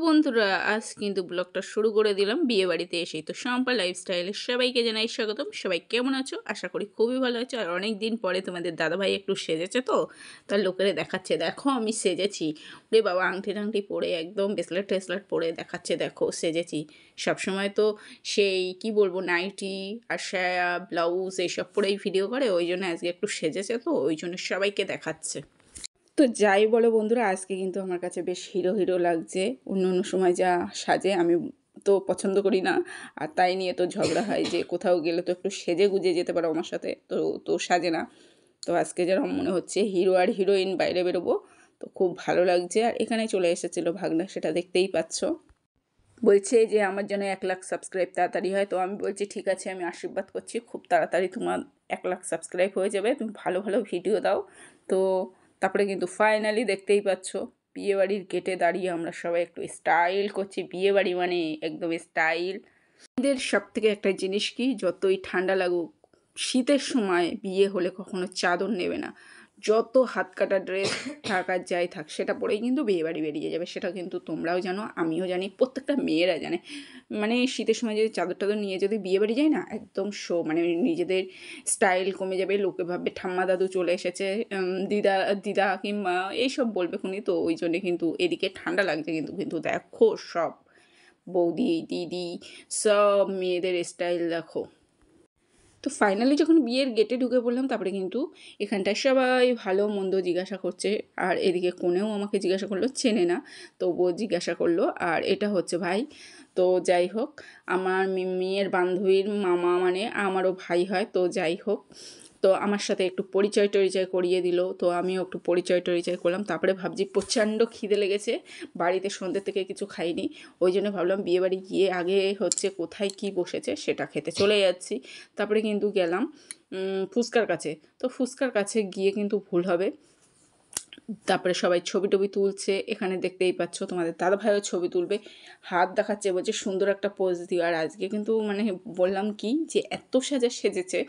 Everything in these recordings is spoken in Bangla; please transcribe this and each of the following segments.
বন্ধুরা আজ কিন্তু ব্লগটা শুরু করে দিলাম বিয়ে বাড়িতে এসেই। তো শম্পা লাইফস্টাইলের সবাইকে জানাই স্বাগতম। সবাই কেমন আছো? আশা করি খুবই ভালো আছো। আর অনেক দিন পরে তোমাদের দাদাভাই একটু সেজেছে, তো তার লোকেরা দেখাচ্ছে দেখো আমি সেজেছি। রে বাবা, আংটি টাংটি পরে একদম ব্রেসলেট টেসলেট পরে দেখাচ্ছে দেখো সেজেছি। সবসময় তো সেই কি বলবো নাইটি আর সায়া ব্লাউজ এইসব পরেই ভিডিও করে, ওই জন্য আজকে একটু সেজেছে, তো ওই জন্য সবাইকে দেখাচ্ছে। তো যাই বলো বন্ধুরা, আজকে কিন্তু আমার কাছে বেশ হিরো হিরো লাগছে। অন্য অন্য সময় যা সাজে আমি তো পছন্দ করি না, আর তাই নিয়ে তো ঝগড়া হয় যে কোথাও গেলে তো একটু সেজে গুজে যেতে পারো আমার সাথে, তো তো সাজে না। তো আজকে যেরকম মনে হচ্ছে হিরো আর হিরোইন বাইরে বেরোবো, তো খুব ভালো লাগছে। আর এখানে চলে এসেছিলো ভাগনা, সেটা দেখতেই পাচ্ছ। বলছে যে আমার জন্য 1 লাখ সাবস্ক্রাইব তাড়াতাড়ি হয়। তো আমি বলছি ঠিক আছে, আমি আশীর্বাদ করছি খুব তাড়াতাড়ি তোমার 1 লাখ সাবস্ক্রাইব হয়ে যাবে, তুমি ভালো ভালো ভিডিও দাও। তো তারপরে কিন্তু ফাইনালি দেখতেই পাচ্ছ বিয়েবাড়ির গেটে দাঁড়িয়ে আমরা সবাই একটু স্টাইল করছি। বিয়েবাড়ি মানে একদম স্টাইল। এদের সব থেকে একটা জিনিস কি, যতই ঠান্ডা লাগুক শীতের সময় বিয়ে হলে কখনো চাদর নেবে না। যত হাত কাটা ড্রেস থাক আর যাই থাক সেটা পরেই কিন্তু বিয়েবাড়ি বেরিয়ে যাবে। সেটা কিন্তু তোমরাও জানো, আমিও জানি, প্রত্যেকটা মেয়েরা জানে। মানে শীতের সময় যদি চাদর টাদর নিয়ে যদি বিয়েবাড়ি যায় না, একদম মানে নিজেদের স্টাইল কমে যাবে। লোকে ভাববে ঠাম্মা দাদু চলে এসেছে, দিদা দিদা কিংবা এইসব বলবে খুনি। তো ওই জন্যে কিন্তু এদিকে ঠান্ডা লাগছে, কিন্তু কিন্তু দেখো সব বৌদি দিদি সব মেয়েদের স্টাইল দেখো। তো ফাইনালি যখন বিয়ের গেটে ঢুকে পড়লাম, তারপরে কিন্তু এখানটায় সবাই ভালো মন্দ জিজ্ঞাসা করছে। আর এদিকে কোনেও আমাকে জিজ্ঞাসা করলো, চেনে না তবুও জিজ্ঞাসা করলো। আর এটা হচ্ছে ভাই। তো যাই হোক, আমার মেয়ের বান্ধবীর মামা মানে আমারও ভাই হয়। তো যাই হোক, তো আমার সাথে একটু পরিচয় টরিচয় করিয়ে দিল। তো আমিও একটু পরিচয় টরিচয় করলাম। তারপরে ভাবছি প্রচণ্ড খিদে লেগেছে, বাড়িতে সন্ধ্যে থেকে কিছু খাইনি। ওই জন্য ভাবলাম বিয়েবাড়ি গিয়ে আগে হচ্ছে কোথায় কি বসেছে সেটা খেতে চলে যাচ্ছি। তারপরে কিন্তু গেলাম ফুচকার কাছে। তো ফুচকার কাছে গিয়ে কিন্তু ভুল হবে। তারপরে সবাই ছবি টবি তুলছে, এখানে দেখতেই পাচ্ছ তোমাদের দাদাভাইও ছবি তুলবে, হাত দেখাচ্ছে, বলছে সুন্দর একটা পোজ দিও। আর আজকে কিন্তু মানে বললাম কি যে এত সেজেছে,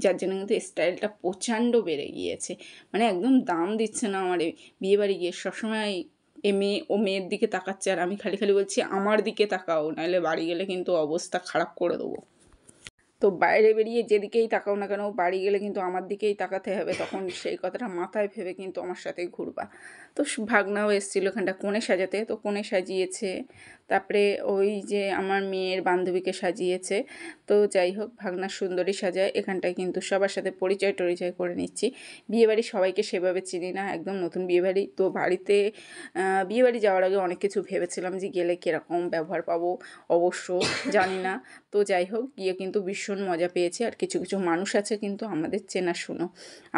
যার জন্য কিন্তু স্টাইলটা প্রচণ্ড বেড়ে গিয়েছে। মানে একদম দাম দিচ্ছে না আমার বিয়েবাড়ি গিয়ে। সবসময় মেয়ে ও মেয়ের দিকে তাকাচ্ছে, আর আমি খালি খালি বলছি আমার দিকে তাকাও, নাহলে বাড়ি গেলে কিন্তু অবস্থা খারাপ করে দেবো। তো বাইরে বেরিয়ে যেদিকেই তাকাও না কেন, বাড়ি গেলে কিন্তু আমার দিকেই তাকাতে হবে। তখন সেই কথাটা মাথায় ভেবে কিন্তু আমার সাথেই ঘুরবা। তো ভাগনাও এসেছিলো এখানটা কোণে সাজাতে, তো কোণে সাজিয়েছে। তারপরে ওই যে আমার মেয়ের বান্ধবীকে সাজিয়েছে। তো যাই হোক, ভাগনা সুন্দরী সাজায়। এখানটায় কিন্তু সবার সাথে পরিচয় টরিচয় করে নিচ্ছি। বিয়েবাড়ি সবাইকে সেভাবে চিনি না, একদম নতুন বিয়েবাড়ি। তো বাড়িতে বিয়েবাড়ি যাওয়ার আগে অনেক কিছু ভেবেছিলাম যে গেলে কীরকম ব্যবহার পাবো, অবশ্য জানি না। তো যাই হোক, গিয়ে কিন্তু ভীষণ মজা পেয়েছি। আর কিছু কিছু মানুষ আছে কিন্তু আমাদের চেনাশুনো,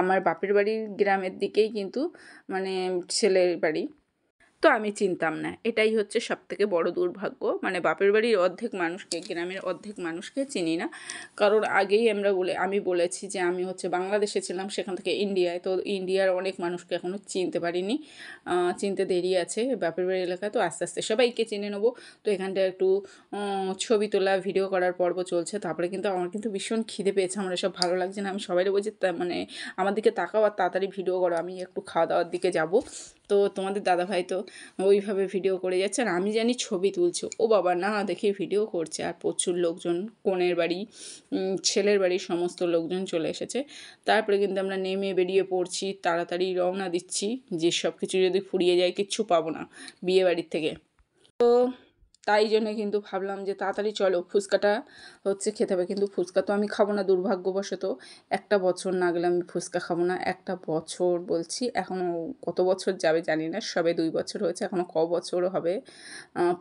আমার বাপের বাড়ির গ্রামের দিকেই কিন্তু মানে ছেলের বাড়ি। তো আমি চিনতাম না, এটাই হচ্ছে সবথেকে বড় দুর্ভাগ্য। মানে বাপের বাড়ির অর্ধেক মানুষকে, গ্রামের অর্ধেক মানুষকে চিনি না। কারণ আগেই আমি বলেছি যে আমি হচ্ছে বাংলাদেশে ছিলাম, সেখান থেকে ইন্ডিয়ায়। তো ইন্ডিয়ার অনেক মানুষকে এখনও চিনতে পারিনি, চিনতে দেরি আছে বাপের বাড়ির এলাকায়। তো আস্তে আস্তে সবাইকে চিনে নেবো। তো এখানটা একটু ছবি তোলা ভিডিও করার পর্ব চলছে। তারপরে কিন্তু আমার কিন্তু ভীষণ খিদে পেয়েছে, আমার এসব ভালো লাগছে না। আমি সবাই বলছি মানে আমার দিকে তাকাও আর তাড়াতাড়ি ভিডিও করো, আমি একটু খাওয়া দাওয়ার দিকে যাব। তো তোমাদের দাদাভাই তো ওইভাবে ভিডিও করে যাচ্ছে, আর আমি জানি ছবি তুলছে। ও বাবা, না দেখি ভিডিও করছে। আর প্রচুর লোকজন, কনের বাড়ি ছেলের বাড়ি সমস্ত লোকজন চলে এসেছে। তারপরে কিন্তু আমরা নেমে বেরিয়ে পড়ছি, তাড়াতাড়ি রওনা দিচ্ছি, যে সব কিছু যদি ফুরিয়ে যায় কিচ্ছু পাবো না বিয়ে বাড়ির থেকে। তো তাই জন্য কিন্তু ভাবলাম যে তাড়াতাড়ি চলো, ফুচকাটা হচ্ছে খেতে হবে। কিন্তু ফুচকা তো আমি খাবো না দুর্ভাগ্যবশত। 1 বছর না গেলে আমি ফুচকা খাবো না। 1 বছর বলছি, এখনও কত বছর যাবে জানি না, সবে 2 বছর হয়েছে, এখনও বছরও হবে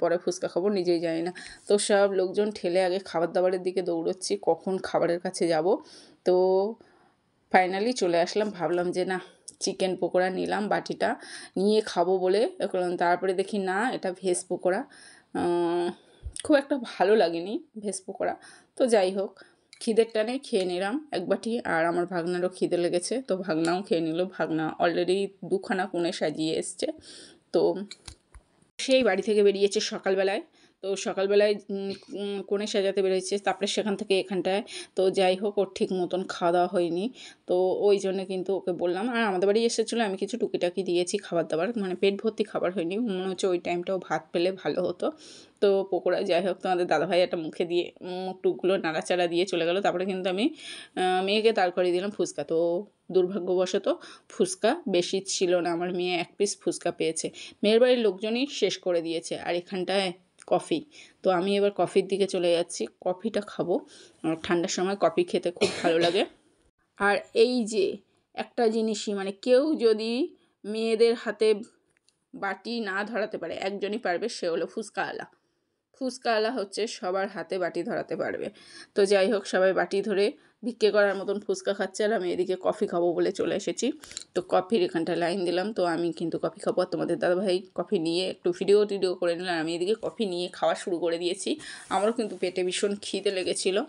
পরে ফুচকা খাবো নিজেই জানি না। তো সব লোকজন ঠেলে আগে খাবার দাবারের দিকে দৌড়চ্ছি, কখন খাবারের কাছে যাব। তো ফাইনালি চলে আসলাম, ভাবলাম যে না চিকেন পকোড়া নিলাম, বাটিটা নিয়ে খাবো বলে। তারপরে দেখি না, এটা ভেজ পকোড়া। খুব একটা ভালো লাগেনি ভেজ পকোড়া। তো যাই হোক, খিদের টানে খেয়ে নিলাম 1 বাটি। আর আমার ভাগনারও খিদে লেগেছে, তো ভাগনাও খেয়ে নিল। ভাগনা অলরেডি 2খানা কোণে সাজিয়ে এসছে। তো সেই বাড়ি থেকে বেরিয়েছে সকালবেলায়। তো সকালবেলায় কোণে সাজাতে বেরোচ্ছে, তারপরে সেখান থেকে এখানটায়। তো যাই হোক, ওর ঠিক মতন খাওয়া দাওয়া হয়নি, তো ওই জন্যে কিন্তু ওকে বললাম। আর আমাদের বাড়ি এসেছিলো, আমি কিছু টুকিটাকি দিয়েছি খাবার দাবার, মানে পেট ভর্তি খাবার হয়নি। মনে হচ্ছে ওই টাইমটাও ভাত পেলে ভালো হতো। তো পকোড়া, যাই হোক, তোমাদের দাদাভাই একটা মুখে দিয়ে মুখ টুকগুলো নাড়াচাড়া দিয়ে চলে গেলো। তারপরে কিন্তু আমি মেয়েকে দাঁড় করিয়ে দিলাম ফুচকা। তো দুর্ভাগ্যবশত ফুচকা বেশি ছিল না, আমার মেয়ে 1 পিস ফুচকা পেয়েছে। মেয়ের বাড়ির লোকজনই শেষ করে দিয়েছে। আর এখানটায় কফি, তো আমি এবার কফির দিকে চলে যাচ্ছি, কফিটা খাবো। ঠান্ডার সময় কফি খেতে খুব ভালো লাগে। আর এই যে একটা জিনিসই, মানে কেউ যদি মেয়েদের হাতে বাটি না ধরাতে পারে, একজনই পারবে, সে হলো ফুচকাওয়ালা। ফুচকাওয়ালা হচ্ছে সবার হাতে বাটি ধরাতে পারবে। তো যাই হোক, সবাই বাটি ধরে ভিক্ষে করার মতন ফুচকা খাচ্ছে, আর আমি এদিকে কফি খাবো বলে চলে এসেছি। তো কফির এখানটা লাইন দিলাম, তো আমি কিন্তু কফি খাবো। আর তোমাদের দাদাভাই কফি নিয়ে একটু ভিডিও করে নিলাম, আমি এদিকে কফি নিয়ে খাওয়া শুরু করে দিয়েছি। আমারও কিন্তু পেটে ভীষণ খিদে লেগেছিলো।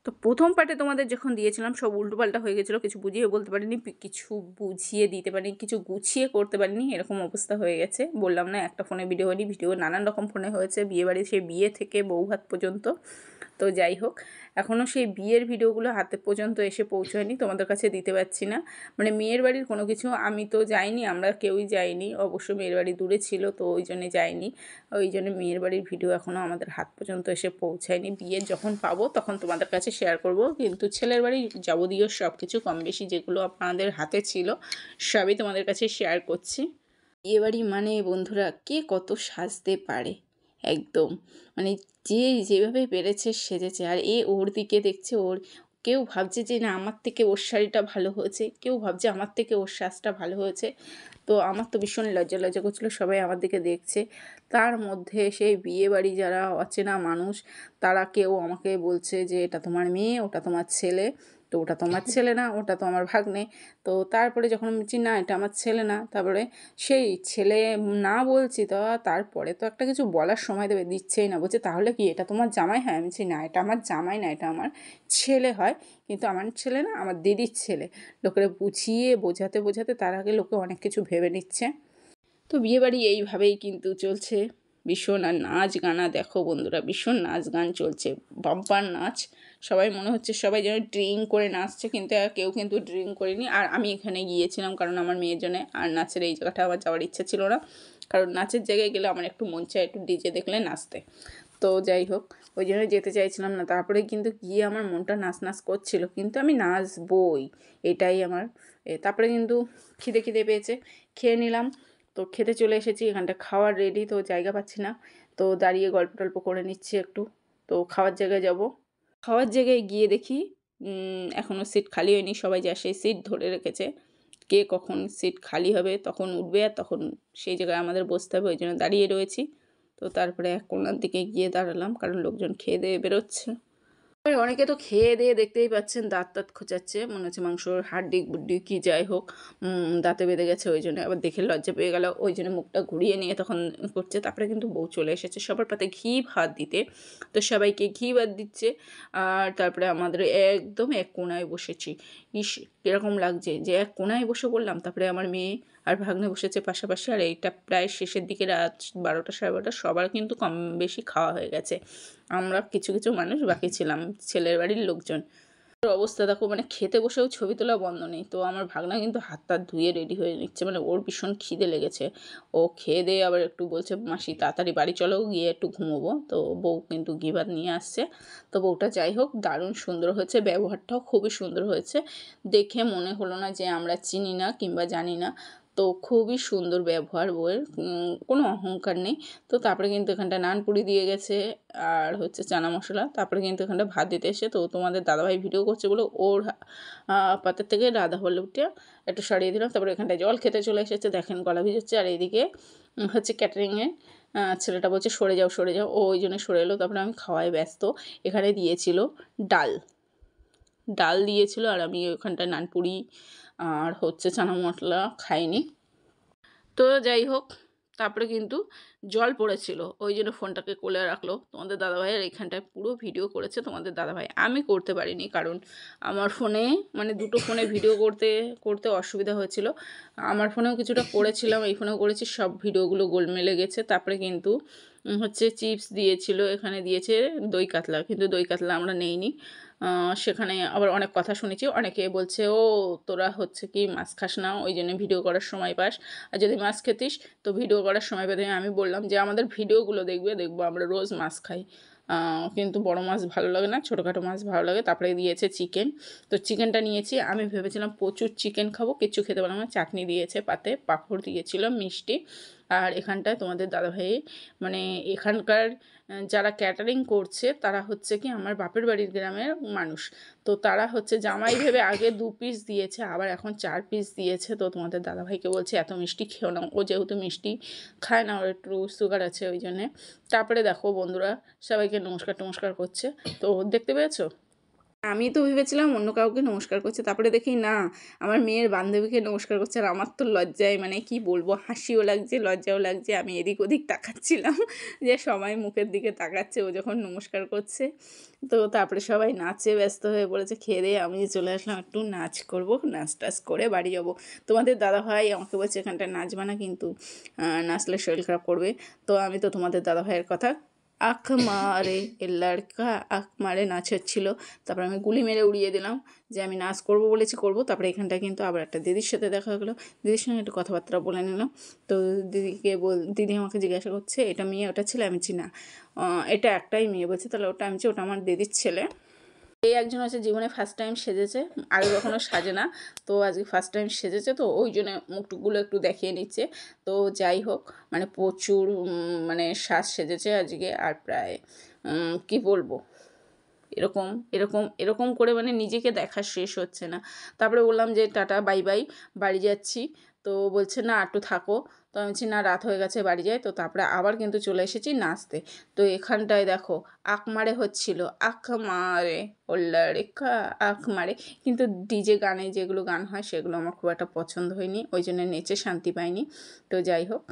তো প্রথম পার্টে তোমাদের যখন দিয়েছিলাম সব উল্টোপাল্টা হয়ে গেছিলো, কিছু বুঝিয়ে বলতে পারিনি, কিছু বুঝিয়ে দিতে পারিনি, কিছু গুছিয়ে করতে পারিনি, এরকম অবস্থা হয়ে গেছে। বললাম না, একটা ফোনে ভিডিও হয়নি, ভিডিও নানান রকম ফোনে হয়েছে, বিয়েবাড়ি, সেই বিয়ে থেকে বৌভাত পর্যন্ত। তো যাই হোক, এখনও সেই বিয়ের ভিডিওগুলো হাতে পর্যন্ত এসে পৌঁছয়নি, তোমাদের কাছে দিতে পারছি না। মানে মেয়ের বাড়ির কোনো কিছু, আমি তো যাইনি, আমরা কেউই যাইনি, অবশ্য মেয়ের বাড়ি দূরে ছিল, তো ওই জন্যে যাইনি। ওই জন্য মেয়ের বাড়ির ভিডিও এখনও আমাদের হাত পর্যন্ত এসে পৌঁছায়নি। বিয়ে যখন পাবো তখন তোমাদের কাছে শেয়ার করব। কিন্তু ছেলের বাড়ির যাবতীয় সব কিছু কম বেশি যেগুলো আপনাদের হাতে ছিল সবই তোমাদের কাছে শেয়ার করছি। বিয়েবাড়ি মানে বন্ধুরা, কে কত সাজতে পারে, একদম মানে যে যেভাবে পেরেছে সেজেছে। আর ওর দিকে দেখছে, কেউ ভাবছে যে না আমার থেকে ওর শাড়িটা ভালো হয়েছে, কেউ ভাবছে আমার থেকে ওর সাজটা ভালো হয়েছে। তো আমার তো ভীষণ লজ্জা করছিলো, সবাই আমার দিকে দেখছে। তার মধ্যে সেই বিয়েবাড়ি যারা অচেনা মানুষ, তারা কেউ আমাকে বলছে যে এটা তোমার মেয়ে, ওটা তোমার ছেলে। তো ওটা তো আমার ছেলে না, ওটা তো আমার ভাগ্নে। তো তারপরে যখন আমি বলছি না এটা আমার ছেলে না, তারপরে সেই ছেলে না বলছি, তো তারপরে তো একটা কিছু বলার সময় দিচ্ছেই না, বলছে তাহলে কি এটা তোমার জামাই হয়? আমি বলছি না, এটা আমার জামাই না, এটা আমার ছেলে হয়, কিন্তু আমার ছেলে না, আমার দিদির ছেলে। লোকেরা বুঝিয়ে বোঝাতে তার আগে লোকে অনেক কিছু ভেবে নিচ্ছে। তো বিয়েবাড়ি এইভাবেই কিন্তু চলছে ভীষণ। আর নাচ গানা দেখো বন্ধুরা, ভীষণ নাচ গান চলছে, বাম্পার নাচ। সবাই মনে হচ্ছে সবাই যেন ড্রিঙ্ক করে নাচছে, কিন্তু কেউ কিন্তু ড্রিঙ্ক করেনি। আর আমি এখানে গিয়েছিলাম কারণ আমার মেয়ের জন্য, আর নাচের এই জায়গাটা আমার যাওয়ার ইচ্ছা ছিল না, কারণ নাচের জায়গায় গেলে আমার একটু মন চায় একটু ডিজে দেখলে নাচতে। তো যাই হোক, ওই জন্য যেতে চাইছিলাম না। তারপরে কিন্তু গিয়ে আমার মনটা নাচ করছিল, কিন্তু আমি নাচবই, এটাই আমার। তারপরে কিন্তু খিদে পেয়েছে, খেয়ে নিলাম। তো খেতে চলে এসেছি, এখানটা খাওয়ার রেডি, তো জায়গা পাচ্ছি না, তো দাঁড়িয়ে গল্প টল্প করে নিচ্ছি একটু। তো খাওয়ার জায়গায় যাব, খাওয়ার জায়গায় গিয়ে দেখি এখনও সিট খালি হয়নি, সবাই যা সেই সিট ধরে রেখেছে। কে কখন সিট খালি হবে তখন উঠবে, আর তখন সেই জায়গায় আমাদের বসতে হবে, ওই জন্য দাঁড়িয়ে রয়েছি। তো তারপরে এক কোণার দিকে গিয়ে দাঁড়ালাম, কারণ লোকজন খেয়ে দিয়ে বেরোচ্ছে। অনেকে তো খেয়ে দিয়ে দেখতেই পাচ্ছেন দাঁত খোঁচাচ্ছে, মনে হচ্ছে মাংসর হাড্ডি গুড্ডি কি যাই হোক দাঁতে বেঁধে গেছে, ওই জন্য আবার দেখে লজ্জা পেয়ে গেল, ওই জন্য মুখটা ঘুরিয়ে নিয়ে তখন করছে। তারপরে কিন্তু বউ চলে এসেছে সবার পাতে ঘি ভাত দিতে, তো সবাইকে ঘি ভাত দিচ্ছে। আর তারপরে আমাদের একদম এক কোণায় বসেছি, কীরকম লাগছে যে এক কোণায় বসে বললাম। তারপরে আমার মেয়ে আর ভাগ্নে বসেছে পাশাপাশি, আর এইটা প্রায় শেষের দিকে, রাত 12টা 12:30, সবার কিন্তু কম বেশি খাওয়া হয়ে গেছে। আমরা কিছু মানুষ বাকি ছিলাম, ছেলের বাড়ির লোকজন। অবস্থা দেখো, মানে খেতে বসেও ছবি তোলা বন্ধ নেই। তো আমার ভাগনা কিন্তু হাত টাত ধুয়ে রেডি হয়ে নিচ্ছে, মানে ওর ভীষণ খিদে লেগেছে। ও খেয়ে দিয়ে আবার একটু বলছে মাসি তাড়াতাড়ি বাড়ি চলো, গিয়ে একটু ঘুমোবো। তো বউ কিন্তু ঘি ভাত নিয়ে আসছে। তো বউটা যাই হোক দারুণ সুন্দর হয়েছে, ব্যবহারটাও খুবই সুন্দর হয়েছে, দেখে মনে হলো না যে আমরা চিনি না কিংবা জানি না। তো খুবই সুন্দর ব্যবহার বউয়ের, কোনো অহংকার নেই। তো তারপরে কিন্তু এখানটা নানপুরি দিয়ে গেছে, আর হচ্ছে চানা মশলা। তারপরে কিন্তু এখানটা ভাত দিতে এসে, তো তোমাদের দাদাভাই ভিডিও করছে বলে ওর পাতের থেকে রাধা হলুদটা একটু সরিয়ে দিলাম। তারপরে এখানটায় জল খেতে চলে এসেছে, দেখেন গলা ভিজচ্ছে। আর এইদিকে হচ্ছে ক্যাটারিংয়ে ছেলেটা বলছে সরে যাও, ও ওই জন্য সরে এলো। তারপরে আমি খাওয়ায় ব্যস্ত। এখানে দিয়েছিল ডাল দিয়েছিল, আর আমি ওখানটায় নানপুরি আর হচ্ছে চানা মশলা খাইনি। তো যাই হোক, তারপরে কিন্তু জল পড়েছিল, ওই জন্য ফোনটাকে কোলে রাখলো। তোমাদের দাদাভাইয়ের এখানটায় পুরো ভিডিও করেছে তোমাদের দাদাভাই, আমি করতে পারিনি, কারণ আমার ফোনে মানে দুটো ফোনে ভিডিও করতে করতে অসুবিধা হয়েছিল। আমার ফোনেও কিছুটা করেছিলাম, এই ফোনেও করেছি, সব ভিডিওগুলো গোলমেলে গেছে। তারপরে কিন্তু হচ্ছে চিপস দিয়েছিল, এখানে দিয়েছে দই কাতলা, কিন্তু দই কাতলা আমরা নেইনি। সেখানে আবার অনেক কথা শুনেছি, অনেকে বলছে ও তোরা হচ্ছে কি মাছ খাস না, ওই জন্য ভিডিও করার সময় পাস, আর যদি মাছ খেতিস তো ভিডিও করার সময় পেতে। আমি বললাম যে আমাদের ভিডিওগুলো দেখবো আমরা রোজ মাছ খাই, কিন্তু বড় মাছ ভালো লাগে না, ছোটোখাটো মাছ ভালো লাগে। তারপরে দিয়েছে চিকেন, তো চিকেনটা নিয়েছি। আমি ভেবেছিলাম প্রচুর চিকেন খাবো, কিচ্ছু খেতে পারলাম না। চাটনি দিয়েছে, পাতে পাঁপড় দিয়েছিল, মিষ্টি। আর এখানটায় তোমাদের দাদাভাই মানে এখানকার যারা ক্যাটারিং করছে তারা হচ্ছে কি আমার বাপের বাড়ির গ্রামের মানুষ, তো তারা হচ্ছে জামাই ভেবে আগে 2 পিস দিয়েছে, আবার এখন 4 পিস দিয়েছে। তো তোমাদের দাদাভাইকে বলছে এত মিষ্টি খেও না, ও যেহেতু মিষ্টি খায় না, ওর একটু সুগার আছে ওই জন্যে। তারপরে দেখো বন্ধুরা সবাইকে নমস্কার করছে, তো দেখতে পেয়েছো? আমি তো ভেবেছিলাম অন্য কাউকে নমস্কার করছে, তারপরে দেখি না, আমার মেয়ের বান্ধবীকে নমস্কার করছে। আর আমার তো লজ্জায় মানে কি বলবো, হাসিও লাগছে লজ্জাও লাগছে। আমি এদিক ওদিক তাকাচ্ছিলাম যে সবাই মুখের দিকে তাকাচ্ছে ও যখন নমস্কার করছে। তো তারপরে সবাই নাচে ব্যস্ত হয়ে পড়েছে। খেয়ে দিয়ে আমি চলে আসলাম, একটু নাচ করব, নাচ টাচ করে বাড়ি যাবো। তোমাদের দাদাভাই আমাকে বলছে এখানটা নাচবা না, কিন্তু নাচলে শরীর খারাপ করবে। তো আমি তো তোমাদের দাদাভাইয়ের কথা আখ মারে এ লড়কা আখ মারে নাচ হচ্ছিলো। তারপর আমি গুলি মেরে উড়িয়ে দিলাম যে আমি নাচ করবো বলেছি করবো। তারপরে এখানটায় কিন্তু আবার একটা দিদির সাথে দেখা হলো, দিদির সঙ্গে একটু কথাবার্তা বলে নিলাম। তো দিদি আমাকে জিজ্ঞাসা করছে এটা মেয়ে ওটা ছেলে, আমি চিনা এটা একটাই মেয়ে, বলছে তাহলে ওটা আমি ওটা আমার দিদির ছেলে। এই একজন হচ্ছে জীবনে ফার্স্ট টাইম সেজেছে, আগে কখনো সাজে না, তো আজকে ফার্স্ট টাইম সেজেছে, তো ওই জন্য মুখটুকগুলো একটু দেখিয়ে নিচ্ছে। তো যাই হোক, মানে প্রচুর মানে সাজ সেজেছে আজকে। আর প্রায় কি বলবো, এরকম এরকম এরকম করে মানে নিজেকে দেখা শেষ হচ্ছে না। তারপরে বললাম যে টাটা বাই বাই, বাড়ি যাচ্ছি। তো বলছে না একটু থাকো। তো আমি বলছি না রাত হয়ে গেছে বাড়ি যাই। তো তারপরে আবার কিন্তু চলে এসেছি নাচতে। তো এখানটায় দেখো আখ মারে হচ্ছিল, আখ মারে ওল্লারেখা আখ মারে, কিন্তু ডিজে গানে যেগুলো গান হয় সেগুলো আমার খুব একটা পছন্দ হয়নি, ওই জন্য নেচে শান্তি পাইনি। তো যাই হোক,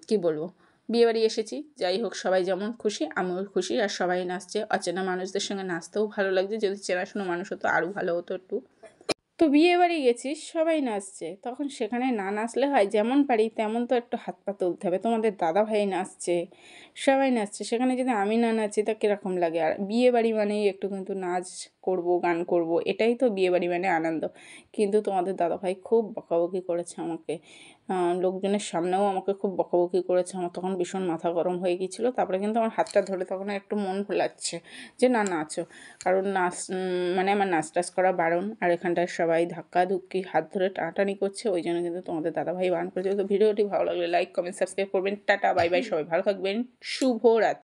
কি বলবো, বিয়েবাড়ি এসেছি, যাই হোক সবাই যেমন খুশি আমিও খুশি। আর সবাই নাচছে, অচেনা মানুষদের সঙ্গে নাচতেও ভালো লাগছে, যদি চেনাশোনা মানুষ হতো আরও ভালো হতো একটু। তো বিয়েবাড়ি গেছি, সবাই নাচছে, তখন সেখানে না নাচলে হয়, যেমন পারি তেমন তো একটু হাত পা তুলতে হবে। তোমাদের দাদাভাই নাচছে, সবাই নাচছে, সেখানে যদি আমি না নাচি তা কীরকম লাগে? আর বিয়েবাড়ি মানেই একটু কিন্তু নাচ করব, গান করব, এটাই তো বিয়েবাড়ি মানে আনন্দ। কিন্তু তোমাদের দাদাভাই খুব বকাবকি করেছে আমাকে, লোকজনের সামনেও আমাকে খুব বকাবকি করেছে। আমার তখন ভীষণ মাথা গরম হয়ে গিয়েছিলো। তারপরে কিন্তু আমার হাতটা ধরে তখন একটু মন ভোলাচ্ছে যে না নাচো, কারণ নাচ মানে আমার নাচ টাচ করা বারণ। আর এখানটায় সবাই ধাক্কাধুক্কি হাত ধরে টানাটানি করছে, ওই জন্য কিন্তু তোমাদের দাদাভাই বারণ করেছে। তো ভিডিওটি ভালো লাগলে লাইক কমেন্ট সাবস্ক্রাইব করবেন। টাটা বাই বাই, সবাই ভালো থাকবেন, শুভরাত্রি।